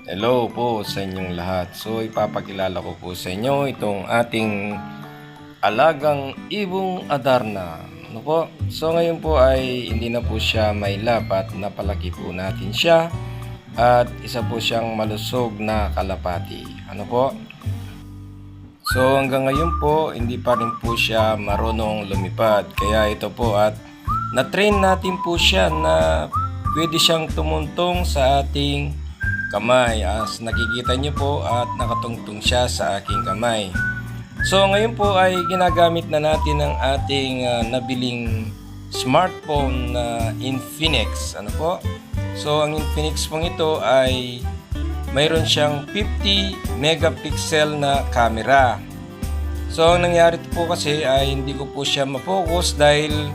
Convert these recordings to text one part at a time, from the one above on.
Hello po sa inyong lahat. So ipapakilala ko po sa inyo itong ating alagang ibong Adarna. Ano po? So ngayon po ay hindi na po siya may lapat, napalaki po natin siya at isa po siyang malusog na kalapati. Ano po? So hanggang ngayon po hindi pa rin po siya marunong lumipad. Kaya ito po at na-train natin po siya na pwede siyang tumuntong sa ating kamay, as nakikita nyo po at nakatungtong siya sa aking kamay. So ngayon po ay ginagamit na natin ang ating nabiling smartphone na Infinix. Ano po? So ang Infinix pong ito ay mayroon siyang 50 megapixel na camera. So ang nangyari po kasi ay hindi ko po siya ma-focus dahil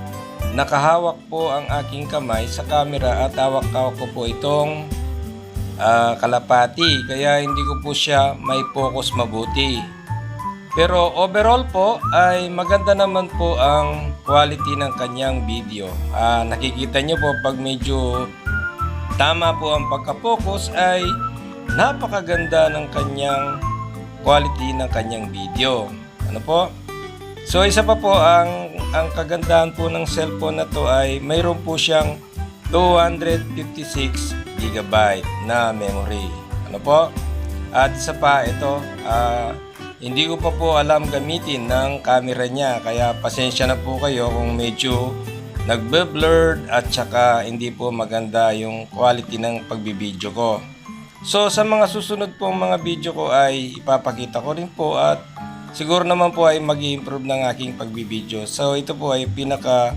nakahawak po ang aking kamay sa camera at hawak-hawak ko po itong kalapati, kaya hindi ko po siya may focus mabuti. Pero overall po ay maganda naman po ang quality ng kanyang video. Nakikita nyo po pag medyo tama po ang pagka-focus ay napakaganda ng kanyang quality ng kanyang video. Ano po? So isa pa po ang kagandahan po ng cellphone na to ay mayroon po siyang 256 gigabyte na memory. Ano po? At isa pa ito, hindi ko pa po alam gamitin ng camera niya, kaya pasensya na po kayo kung medyo nagbe-blurred at saka hindi po maganda yung quality ng pagbibideo ko. So sa mga susunod pong mga video ko ay ipapakita ko rin po at siguro naman po ay mag-i-improve ng aking pagbibideo. So ito po ay pinaka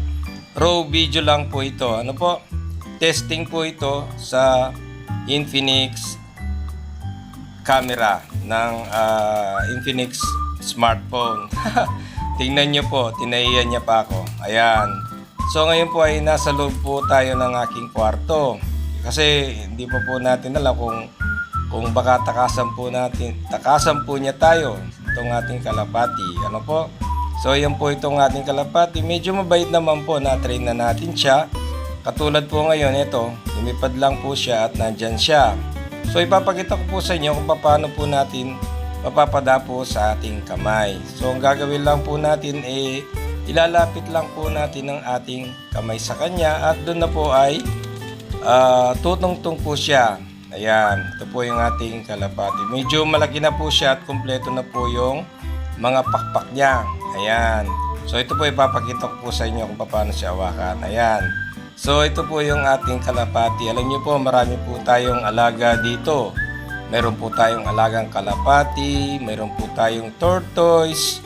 raw video lang po ito. Ano po? Testing po ito sa Infinix camera ng Infinix smartphone. Tingnan nyo po, tinaiyan niya pa ako. Ayan. So ngayon po ay nasa loob po tayo ng aking kwarto. Kasi hindi pa po natin alam kung baka takasan po niya tayo itong ating kalapati. Ano po? So yan po itong ating kalapati. Medyo mabait naman po, na-train na natin siya. Katulad po ngayon, ito, lumipad lang po siya at nandyan siya. So ipapakita ko po sa inyo kung paano po natin mapapada po sa ating kamay. So ang gagawin lang po natin ay ilalapit lang po natin ang ating kamay sa kanya at doon na po ay tutungtong po siya. Ayan, ito po yung ating kalapati. Medyo malaki na po siya at kumpleto na po yung mga pakpak niya. Ayan. So ito po ipapakita ko po sa inyo kung paano siya hawakan. Ayan. So ito po yung ating kalapati. Alam niyo po, marami po tayong alaga dito. Meron po tayong alagang kalapati, meron po tayong tortoise,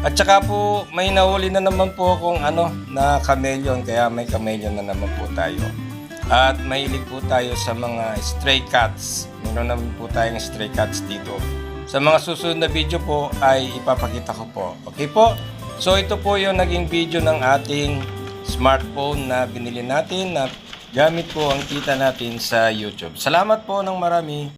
at saka po may nahuli na naman po akong na chameleon, kaya may chameleon na naman po tayo. At mahilig po tayo sa mga stray cats. Meron naman po tayong stray cats dito. Sa mga susunod na video po ay ipapakita ko po. Okay po? So ito po yung naging video ng ating smartphone na binili natin na gamit po ang kita natin sa YouTube. Salamat po ng marami.